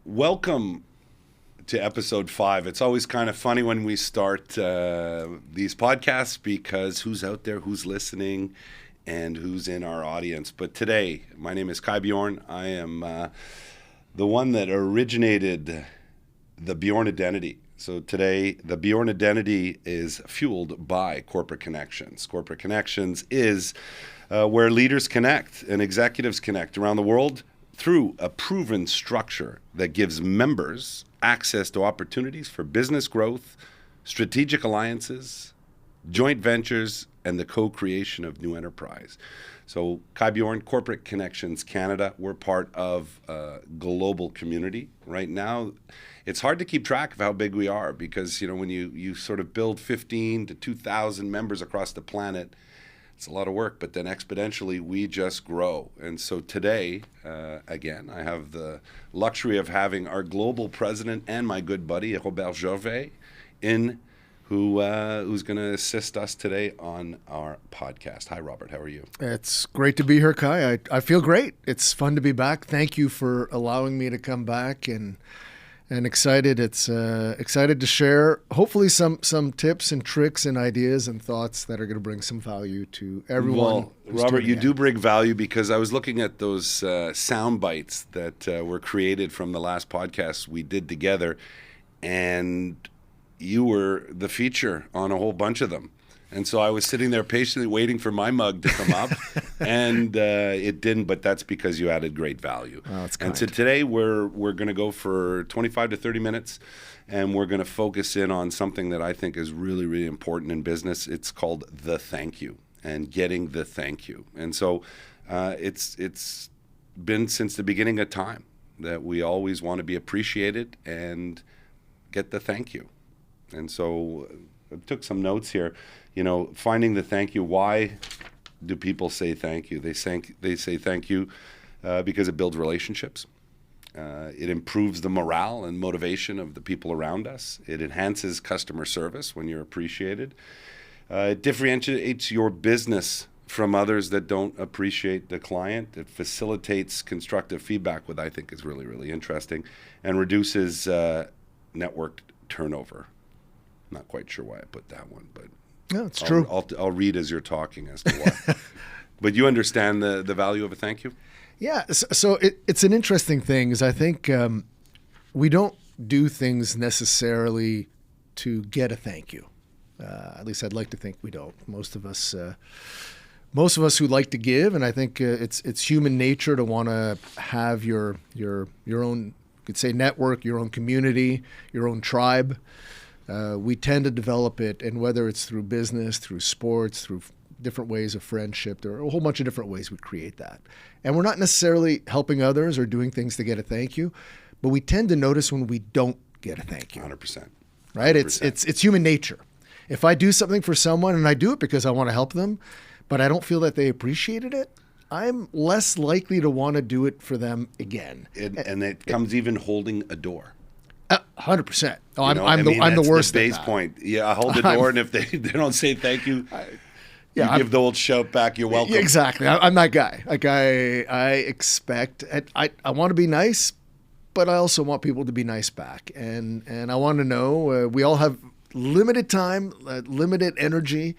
Welcome to episode 5. It's always kind of funny when we start these podcasts because who's out there, who's listening, and who's in our audience. But today, my name is Kai Bjorn. I am the one that originated the Bjorn identity. So today, the Bjorn identity is fueled by Corporate Connections. Corporate Connections is where leaders connect and executives connect around the world through a proven structure that gives members access to opportunities for business growth, strategic alliances, joint ventures, and the co-creation of new enterprise. So Kai Bjorn, Corporate Connections Canada, we're part of a global community right now. It's hard to keep track of how big we are because, when you sort of build 15 to 2,000 members across the planet, it's a lot of work, but then exponentially we just grow. And so today, again, I have the luxury of having our global president and my good buddy, Robert Gervais, who's going to assist us today on our podcast. Hi, Robert. How are you? It's great to be here, Kai. I feel great. It's fun to be back. Thank you for allowing me to come back and excited. It's excited to share hopefully some tips and tricks and ideas and thoughts that are going to bring some value to everyone. Well, Robert, you do bring value because I was looking at those sound bites that were created from the last podcast we did together, and you were the feature on a whole bunch of them. And so I was sitting there patiently waiting for my mug to come up, and it didn't, but that's because you added great value. Oh, that's kind. And so today we're going to go for 25 to 30 minutes, and we're going to focus in on something that I think is really, really important in business. It's called the thank you and getting the thank you. And so it's been since the beginning of time that we always want to be appreciated and get the thank you. And so I took some notes here. Finding the thank you. Why do people say thank you? They say thank you because it builds relationships. It improves the morale and motivation of the people around us. It enhances customer service when you're appreciated. It differentiates your business from others that don't appreciate the client. It facilitates constructive feedback, what I think is really, really interesting, and reduces network turnover. Not quite sure why I put that one, but no, it's true. I'll read as you're talking as to why. But you understand the value of a thank you? Yeah. So it's an interesting thing is I think we don't do things necessarily to get a thank you. At least I'd like to think we don't. Most of us who like to give, and I think it's human nature to want to have your own, you could say, network, your own community, your own tribe. We tend to develop it, and whether it's through business, through sports, through different ways of friendship, there are a whole bunch of different ways we create that. And we're not necessarily helping others or doing things to get a thank you, but we tend to notice when we don't get a thank you. 100%. Right? It's human nature. If I do something for someone and I do it because I want to help them, but I don't feel that they appreciated it, I'm less likely to want to do it for them again. And it comes even holding a door. 100%. Oh, I'm that's the worst. The base point. Yeah, I hold the door, and if they don't say thank you, you give the old shout back. You're welcome. Exactly. I'm that guy. Like I expect. I want to be nice, but I also want people to be nice back. And I want to know we all have limited time, limited energy,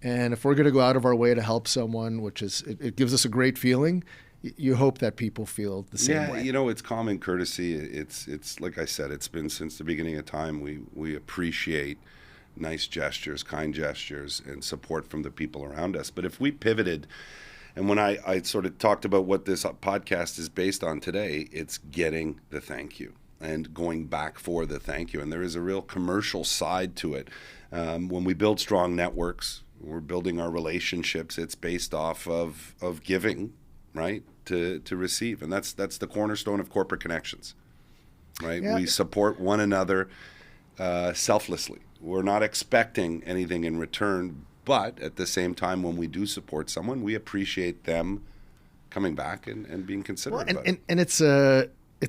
and if we're going to go out of our way to help someone, which is it gives us a great feeling. You hope that people feel the same way. Yeah, it's common courtesy. It's like I said, it's been since the beginning of time. We appreciate nice gestures, kind gestures, and support from the people around us. But if we pivoted, and when I sort of talked about what this podcast is based on today, it's getting the thank you and going back for the thank you. And there is a real commercial side to it. When we build strong networks, we're building our relationships. It's based off of giving, right? To receive, and that's the cornerstone of Corporate Connections, right? Yeah. We support one another selflessly. We're not expecting anything in return, but at the same time, when we do support someone, we appreciate them coming back and being considerate about it. And it's a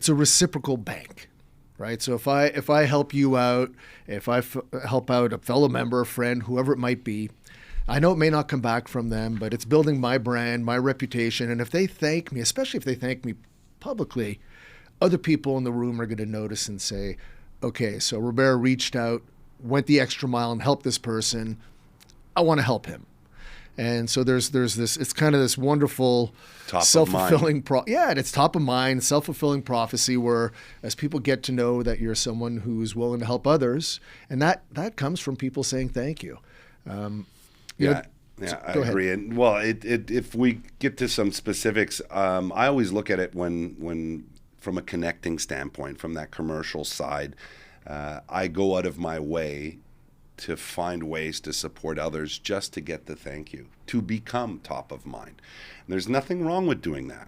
reciprocal bank, right? So if I help you out, if I help out a fellow member, a friend, whoever it might be, I know it may not come back from them, but it's building my brand, my reputation. And if they thank me, especially if they thank me publicly, other people in the room are going to notice and say, okay, so Robert reached out, went the extra mile and helped this person. I want to help him. And so there's this, it's kind of this wonderful self-fulfilling, it's top of mind, self-fulfilling prophecy where as people get to know that you're someone who's willing to help others, and that comes from people saying thank you. I agree. And well, if we get to some specifics, I always look at it when from a connecting standpoint, from that commercial side, I go out of my way to find ways to support others just to get the thank you, to become top of mind. And there's nothing wrong with doing that.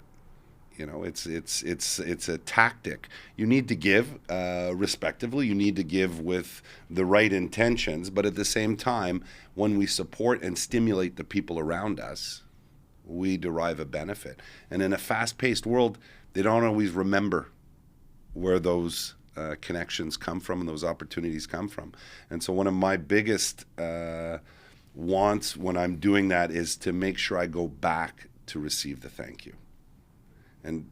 You know, it's a tactic. You need to give respectively. You need to give with the right intentions. But at the same time, when we support and stimulate the people around us, we derive a benefit. And in a fast-paced world, they don't always remember where those connections come from and those opportunities come from. And so one of my biggest wants when I'm doing that is to make sure I go back to receive the thank you. And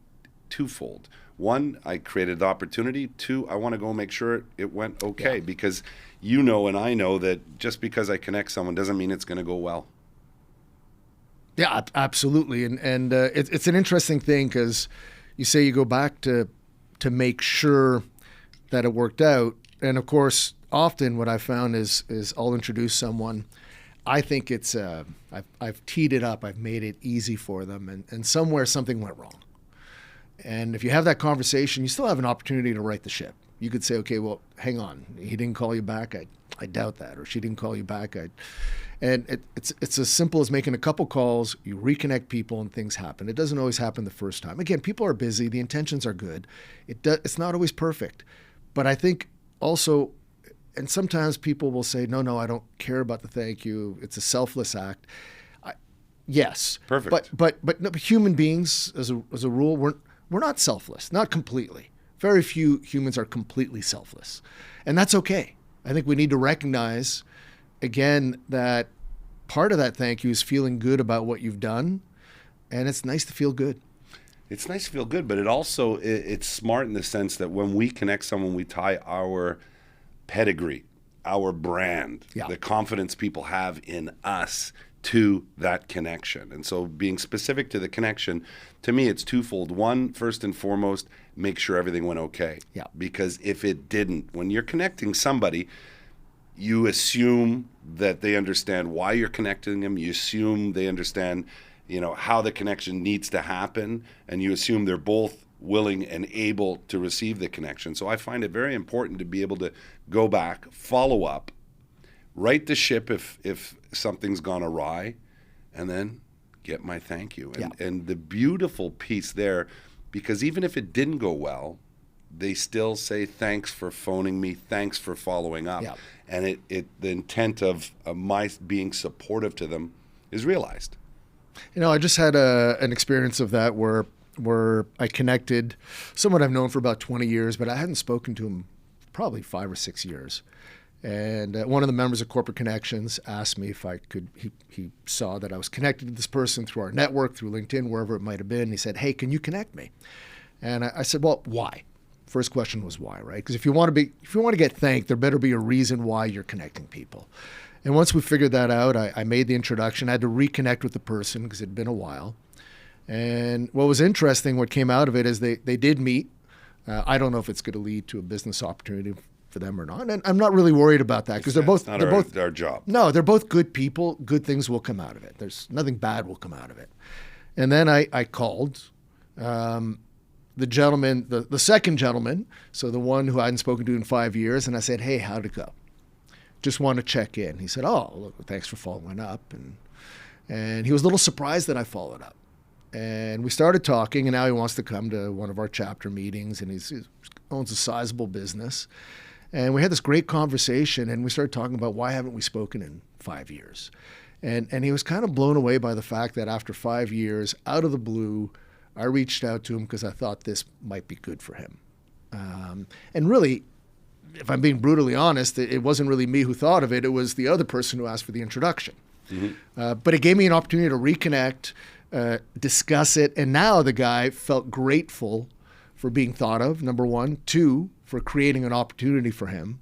twofold. One, I created the opportunity. Two, I want to go make sure it went okay. Because you know and I know that just because I connect someone doesn't mean it's going to go well. Yeah, absolutely. And it's an interesting thing because you say you go back to make sure that it worked out. And of course, often what I found is I'll introduce someone. I think it's I've teed it up. I've made it easy for them. And somewhere something went wrong. And if you have that conversation, you still have an opportunity to right the ship. You could say, okay, well, hang on. He didn't call you back. I doubt that. Or she didn't call you back. And it's as simple as making a couple calls. You reconnect people and things happen. It doesn't always happen the first time. Again, people are busy. The intentions are good. It's not always perfect. But I think also, and sometimes people will say, no, I don't care about the thank you. It's a selfless act. Yes. Perfect. But human beings, as a rule, we're not selfless, not completely. Very few humans are completely selfless. And that's okay. I think we need to recognize, again, that part of that thank you is feeling good about what you've done. And it's nice to feel good. It's nice to feel good, but it's smart in the sense that when we connect someone, we tie our pedigree, our brand, the confidence people have in us to that connection. And so being specific to the connection, to me, it's twofold. One, first and foremost, make sure everything went okay. Yeah. Because if it didn't, when you're connecting somebody, you assume that they understand why you're connecting them. You assume they understand how the connection needs to happen, and you assume they're both willing and able to receive the connection. So I find it very important to be able to go back, follow up, right the ship if something's gone awry, and then get my thank you. And the beautiful piece there, because even if it didn't go well, they still say thanks for phoning me, thanks for following up. Yeah. And the intent of my being supportive to them is realized. I just had an experience of that where I connected someone I've known for about 20 years, but I hadn't spoken to him probably 5 or 6 years. And one of the members of Corporate Connections asked me if I could, he saw that I was connected to this person through our network, through LinkedIn, wherever it might have been. He said, hey, can you connect me? And I said, well, why? First question was why, right? Because if you want to get thanked, there better be a reason why you're connecting people. And once we figured that out, I made the introduction. I had to reconnect with the person because it had been a while. And what was interesting, what came out of it is they did meet. I don't know if it's going to lead to a business opportunity for them or not. And I'm not really worried about that because they're both our job. No, they're both good people. Good things will come out of it. There's nothing bad will come out of it. And then I called the gentleman, the second gentleman, so the one who I hadn't spoken to in 5 years, and I said, hey, how'd it go? Just want to check in. He said, oh, look, thanks for following up. And he was a little surprised that I followed up. And we started talking, and now he wants to come to one of our chapter meetings, and he owns a sizable business. And we had this great conversation, and we started talking about why haven't we spoken in 5 years? And he was kind of blown away by the fact that after 5 years, out of the blue, I reached out to him because I thought this might be good for him. And really, if I'm being brutally honest, it wasn't really me who thought of it. It was the other person who asked for the introduction. Mm-hmm. But it gave me an opportunity to reconnect, discuss it. And now the guy felt grateful for being thought of, number one. Two, for creating an opportunity for him.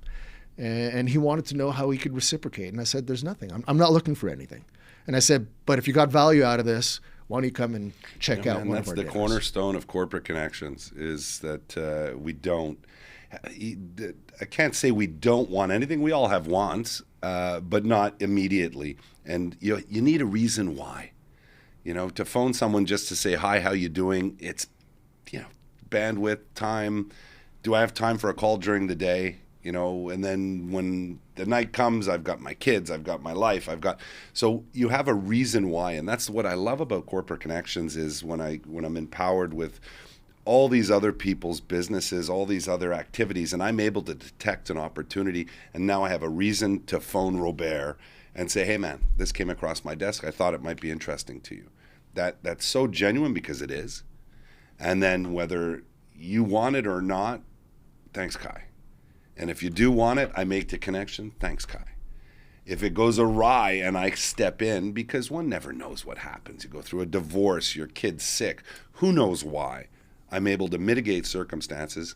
And he wanted to know how he could reciprocate. And I said, there's nothing. I'm not looking for anything. And I said, but if you got value out of this, why don't you come and check out one of our That's the dinners? cornerstone of corporate connections, is that we don't. I can't say we don't want anything. We all have wants, but not immediately. And you need a reason why. To phone someone just to say, hi, how you doing? It's, bandwidth, time. Do I have time for a call during the day? And then when the night comes, I've got my kids, I've got my life, so you have a reason why. And that's what I love about corporate connections, is when I'm empowered with all these other people's businesses, all these other activities, and I'm able to detect an opportunity. And now I have a reason to phone Robert and say, hey man, this came across my desk. I thought it might be interesting to you. That's so genuine, because it is. And then whether you want it or not, thanks, Kai. And if you do want it, I make the connection. Thanks, Kai. If it goes awry and I step in, because one never knows what happens. You go through a divorce, your kid's sick. Who knows why? I'm able to mitigate circumstances.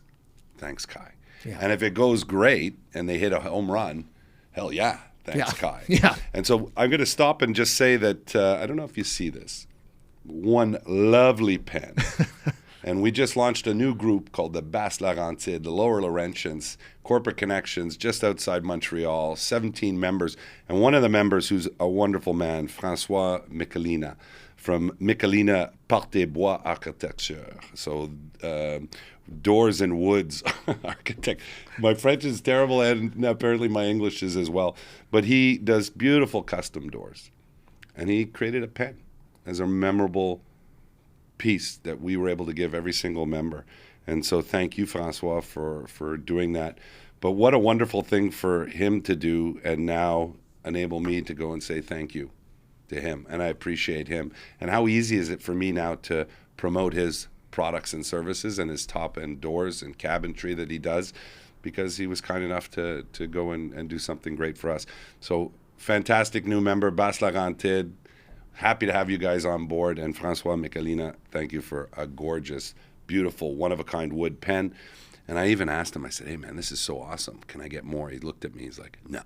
Thanks, Kai. Yeah. And if it goes great and they hit a home run, hell yeah. Thanks, Kai. Yeah. And so I'm going to stop and just say that I don't know if you see this. One lovely pen. And we just launched a new group called the Basse Laurentides, the Lower Laurentians, corporate connections just outside Montreal, 17 members. And one of the members, who's a wonderful man, François Michelina, from Michelina Parte Bois Architecture. So doors and woods architect. My French is terrible, and apparently my English is as well. But he does beautiful custom doors. And he created a pen as a memorable piece that we were able to give every single member. And so thank you, Francois, for doing that. But what a wonderful thing for him to do, and now enable me to go and say thank you to him. And I appreciate him. And how easy is it for me now to promote his products and services and his top-end doors and cabinetry that he does, because he was kind enough to go and do something great for us. So fantastic new member, Basse Laurentides. Happy to have you guys on board. And Francois Michelina, thank you for a gorgeous, beautiful, one-of-a-kind wood pen. And I even asked him, I said, hey, man, this is so awesome. Can I get more? He looked at me. He's like, no.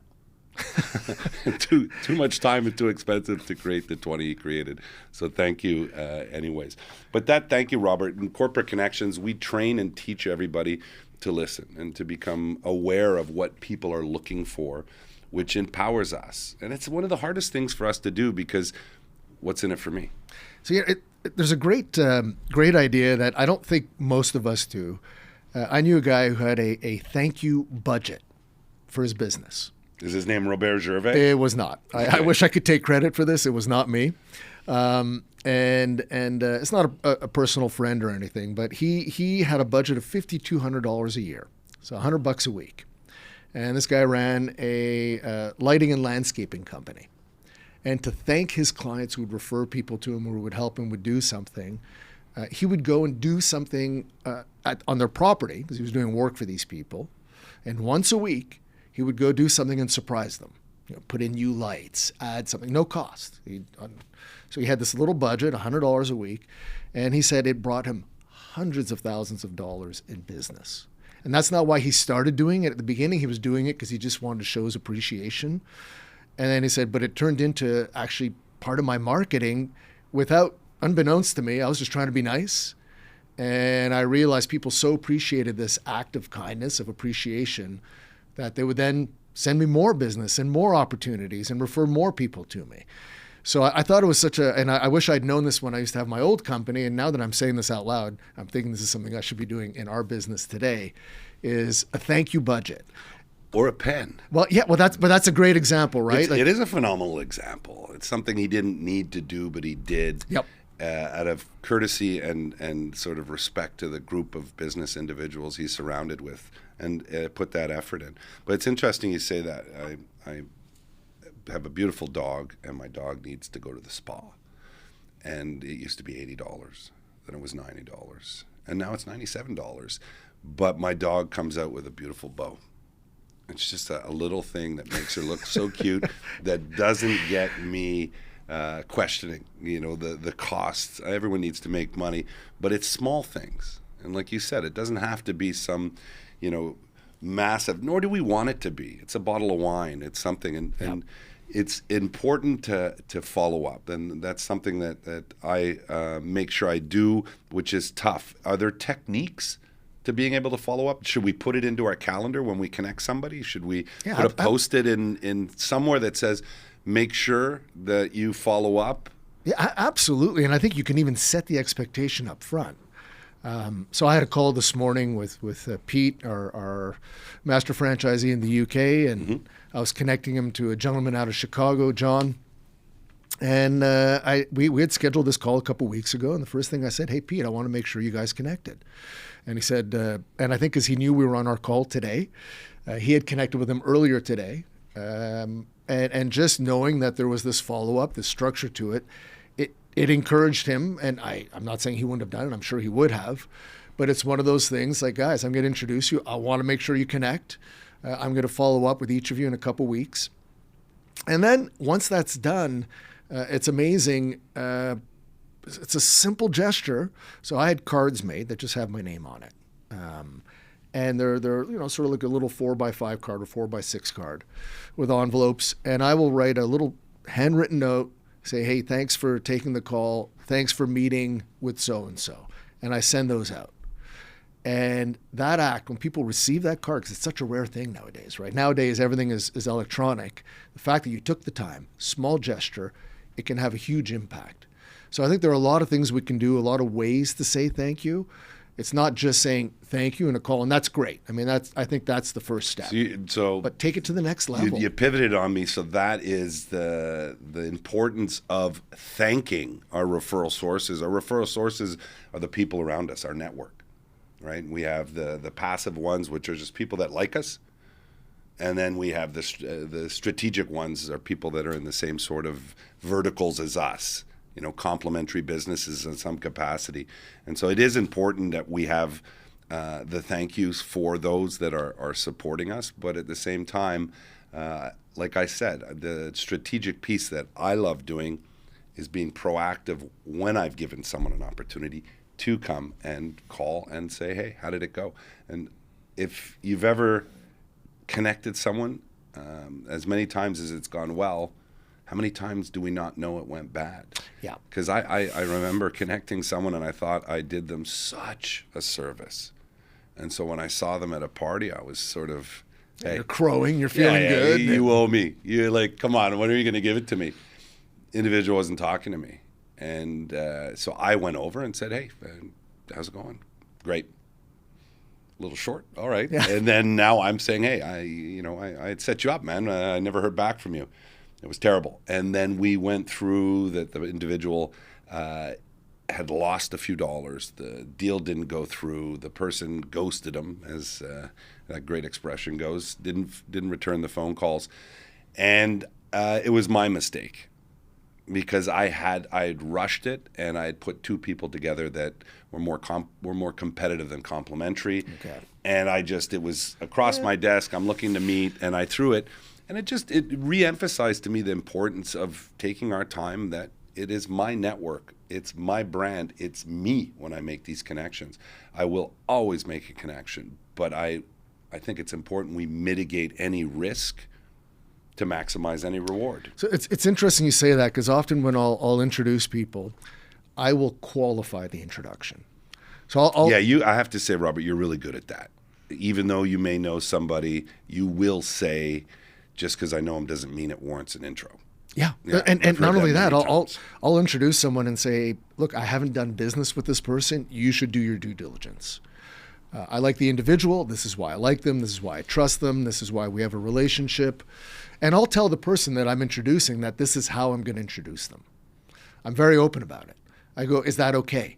too much time and too expensive to create the 20 he created. So thank you anyways. But thank you, Robert. In Corporate Connections, we train and teach everybody to listen and to become aware of what people are looking for, which empowers us. And it's one of the hardest things for us to do, because what's in it for me? So there's a great idea that I don't think most of us do. I knew a guy who had a thank you budget for his business. Is his name Robert Gervais? It was not. I wish I could take credit for this. It was not me. And it's not a personal friend or anything, but he had a budget of $5,200 a year, so $100 a week. And this guy ran a lighting and landscaping company. And to thank his clients who would refer people to him or who would help him would do something, he would go and do something on their property, because he was doing work for these people. And once a week, he would go do something and surprise them. Put in new lights, add something, no cost. So he had this little budget, $100 a week, and he said it brought him hundreds of thousands of dollars in business. And that's not why he started doing it. At the beginning, he was doing it because he just wanted to show his appreciation. And then he said, but it turned into actually part of my marketing unbeknownst to me. I was just trying to be nice. And I realized people so appreciated this act of kindness, of appreciation, that they would then send me more business and more opportunities and refer more people to me. So I thought it was and I wish I'd known this when I used to have my old company. And now that I'm saying this out loud, I'm thinking this is something I should be doing in our business today, is a thank you budget. Or a pen. Well, yeah. That's a great example, right? It is a phenomenal example. It's something he didn't need to do, but he did. Yep. Out of courtesy and sort of respect to the group of business individuals he's surrounded with, and put that effort in. But it's interesting you say that. I have a beautiful dog, and my dog needs to go to the spa. And it used to be $80. Then it was $90. And now it's $97. But my dog comes out with a beautiful bow. It's just a little thing that makes her look so cute that doesn't get me questioning, the costs. Everyone needs to make money, but it's small things. And like you said, it doesn't have to be some, massive, nor do we want it to be. It's a bottle of wine. It's something, and it's important to follow up. And that's something that I make sure I do, which is tough. Are there techniques to being able to follow up? Should we put it into our calendar when we connect somebody? Should we put a post-it in somewhere that says, make sure that you follow up? Yeah, absolutely. And I think you can even set the expectation up front. So I had a call this morning with Pete, our master franchisee in the UK, and I was connecting him to a gentleman out of Chicago, John. And we had scheduled this call a couple weeks ago, and the first thing I said, hey, Pete, I want to make sure you guys connected. And he said, and I think because he knew we were on our call today, he had connected with him earlier today. And just knowing that there was this follow-up, this structure to it, it encouraged him. And I'm not saying he wouldn't have done it. I'm sure he would have. But it's one of those things like, guys, I'm going to introduce you. I want to make sure you connect. I'm going to follow up with each of you in a couple weeks. And then once that's done, it's amazing. It's a simple gesture. So I had cards made that just have my name on it. And they're sort of like a little 4x5 card or 4x6 card with envelopes. And I will write a little handwritten note, say, hey, thanks for taking the call. Thanks for meeting with so-and-so. And I send those out. And that act, when people receive that card, because it's such a rare thing nowadays, right? Nowadays, everything is electronic. The fact that you took the time, small gesture, it can have a huge impact. So I think there are a lot of things we can do, a lot of ways to say thank you. It's not just saying thank you in a call, and that's great. I mean, I think that's the first step. But take it to the next level. You pivoted on me, so that is the importance of thanking our referral sources. Our referral sources are the people around us, our network, right? We have the passive ones, which are just people that like us, and then we have the strategic ones, are people that are in the same sort of verticals as us. Complementary businesses in some capacity. And so it is important that we have the thank yous for those that are supporting us. But at the same time, like I said, the strategic piece that I love doing is being proactive when I've given someone an opportunity to come and call and say, hey, how did it go? And if you've ever connected someone, as many times as it's gone well, how many times do we not know it went bad? Yeah. Because I remember connecting someone and I thought I did them such a service. And so when I saw them at a party, I was sort of, hey. You're crowing, you're feeling good. You owe me. You're like, come on, when are you going to give it to me? Individual wasn't talking to me. And so I went over and said, hey, how's it going? Great. A little short. All right. Yeah. And then now I'm saying, hey, I had set you up, man. I never heard back from you. It was terrible. And then we went through that the individual had lost a few dollars. The deal didn't go through. The person ghosted him, as that great expression goes, didn't return the phone calls. And it was my mistake because I had rushed it and I had put two people together that were more competitive than complementary. Okay. And it was across my desk. I'm looking to meet and I threw it. And it re-emphasized to me the importance of taking our time, that it is my network, it's my brand, it's me when I make these connections. I will always make a connection, but I think it's important we mitigate any risk to maximize any reward. So it's interesting you say that, because often when I'll introduce people, I will qualify the introduction. So I have to say, Robert, you're really good at that. Even though you may know somebody, you will say, just because I know him doesn't mean it warrants an intro. Yeah. And not only that, I'll introduce someone and say, look, I haven't done business with this person. You should do your due diligence. I like the individual. This is why I like them. This is why I trust them. This is why we have a relationship. And I'll tell the person that I'm introducing that this is how I'm going to introduce them. I'm very open about it. I go, is that okay?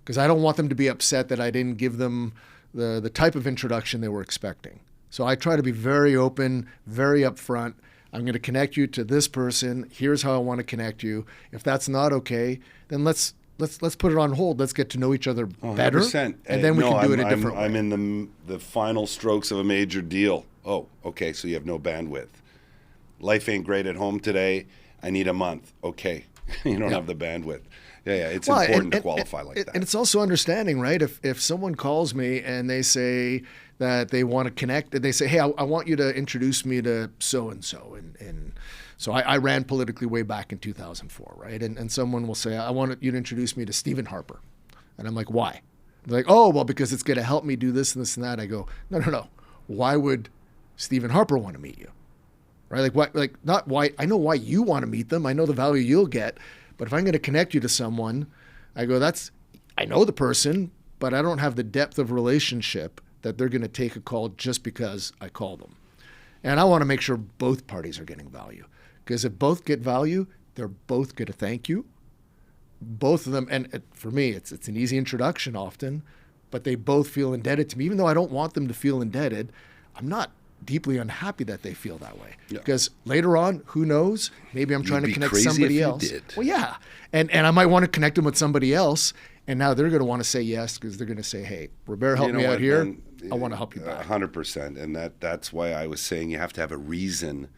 Because I don't want them to be upset that I didn't give them the type of introduction they were expecting. So I try to be very open, very upfront. I'm going to connect you to this person. Here's how I want to connect you. If that's not okay, then let's put it on hold. Let's get to know each other better, 100%. And then we can do it a different way. I'm in the final strokes of a major deal. Oh, okay, so you have no bandwidth. Life ain't great at home today. I need a month. Okay, you don't have the bandwidth. Yeah. It's Well, important to qualify like that. And it's also understanding, right? If someone calls me and they say that they want to connect, and they say, hey, I want you to introduce me to so-and-so. And so I ran politically way back in 2004, right? And someone will say, I want you to introduce me to Stephen Harper. And I'm like, why? They're like, oh, well, because it's going to help me do this and this and that. I go, no. Why would Stephen Harper want to meet you? Right? Like, why? Like, not why. I know why you want to meet them. I know the value you'll get. But if I'm going to connect you to someone, I go, I know the person, but I don't have the depth of relationship that they're going to take a call just because I call them. And I want to make sure both parties are getting value. Because if both get value, they're both going to thank you. Both of them, and for me, it's an easy introduction often, but they both feel indebted to me. Even though I don't want them to feel indebted, I'm not deeply unhappy that they feel that way. Yeah. Because later on, who knows? Maybe I'm trying to connect somebody else. Did. Well, yeah. And I might want to connect them with somebody else, and now they're going to want to say yes because they're going to say, hey, Robert helped me out here. I want to help you back. 100%. And that's why I was saying you have to have a reason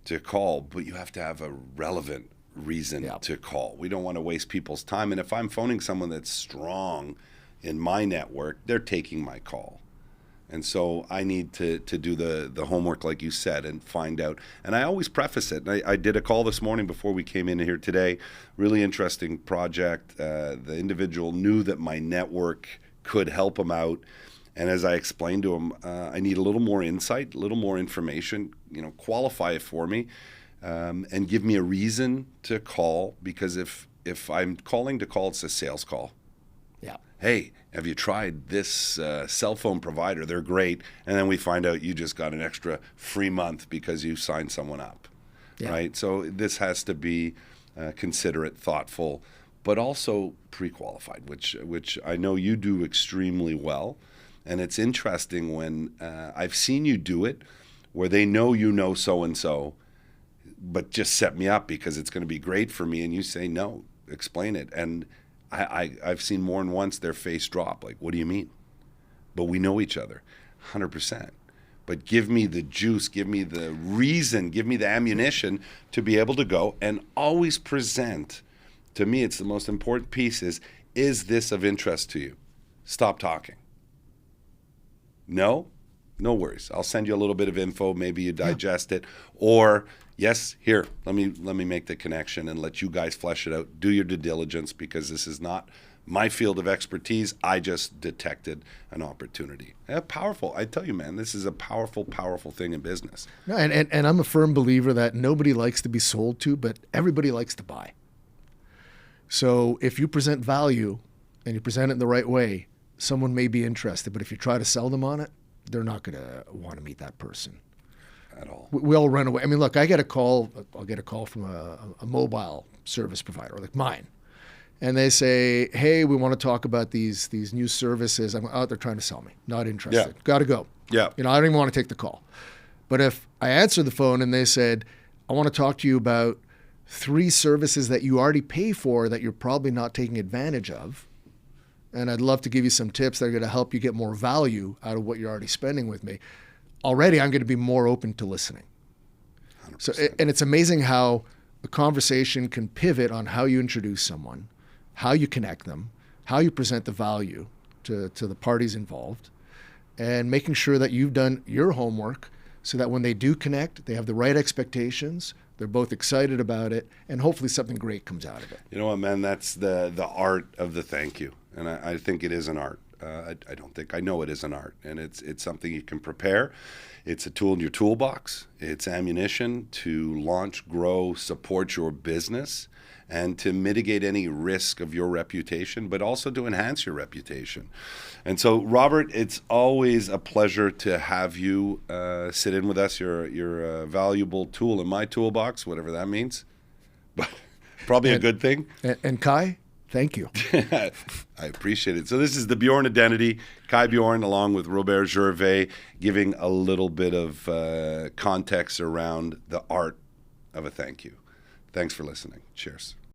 to call, but you have to have a relevant reason to call. We don't want to waste people's time. And if I'm phoning someone that's strong in my network, they're taking my call. And so I need to do the homework, like you said, and find out. And I always preface it. And I did a call this morning before we came in here today. Really interesting project. The individual knew that my network could help him out. And as I explained to him, I need a little more insight, a little more information, qualify it for me, and give me a reason to call. Because if I'm calling to call, it's a sales call. Yeah. Hey, have you tried this cell phone provider? They're great. And then we find out you just got an extra free month because you signed someone up, right? So this has to be considerate, thoughtful, but also pre-qualified, which I know you do extremely well. And it's interesting when I've seen you do it where they know you know so-and-so, but just set me up because it's going to be great for me. And you say, no, explain it. And I've seen more than once their face drop. Like, what do you mean? But we know each other, 100%. But give me the juice, give me the reason, give me the ammunition to be able to go and always present. To me, it's the most important piece is this of interest to you? Stop talking. No worries. I'll send you a little bit of info. Maybe you digest it. Or, yes, here, let me make the connection and let you guys flesh it out. Do your due diligence because this is not my field of expertise. I just detected an opportunity. Powerful. I tell you, man, this is a powerful, powerful thing in business. No, and I'm a firm believer that nobody likes to be sold to, but everybody likes to buy. So if you present value and you present it in the right way, someone may be interested, but if you try to sell them on it, they're not going to want to meet that person at all. We all run away. I mean, look, I'll get a call from a mobile service provider like mine. And they say, hey, we want to talk about these new services. I'm out there trying to sell me. Not interested. Yeah. Got to go. Yeah. I don't even want to take the call. But if I answer the phone and they said, I want to talk to you about 3 services that you already pay for that you're probably not taking advantage of, and I'd love to give you some tips that are going to help you get more value out of what you're already spending with me, already I'm going to be more open to listening. 100%. So, and it's amazing how a conversation can pivot on how you introduce someone, how you connect them, how you present the value to the parties involved, and making sure that you've done your homework so that when they do connect, they have the right expectations, they're both excited about it, and hopefully something great comes out of it. You know what, man? That's the art of the thank you. And I think it is an art. I know it is an art. And it's something you can prepare. It's a tool in your toolbox. It's ammunition to launch, grow, support your business, and to mitigate any risk of your reputation, but also to enhance your reputation. And so, Robert, it's always a pleasure to have you sit in with us. You're a valuable tool in my toolbox, whatever that means. But probably a good thing. And Kai, thank you. I appreciate it. So this is the Bjorn Identity. Kai Bjorn, along with Robert Gervais, giving a little bit of context around the art of a thank you. Thanks for listening. Cheers.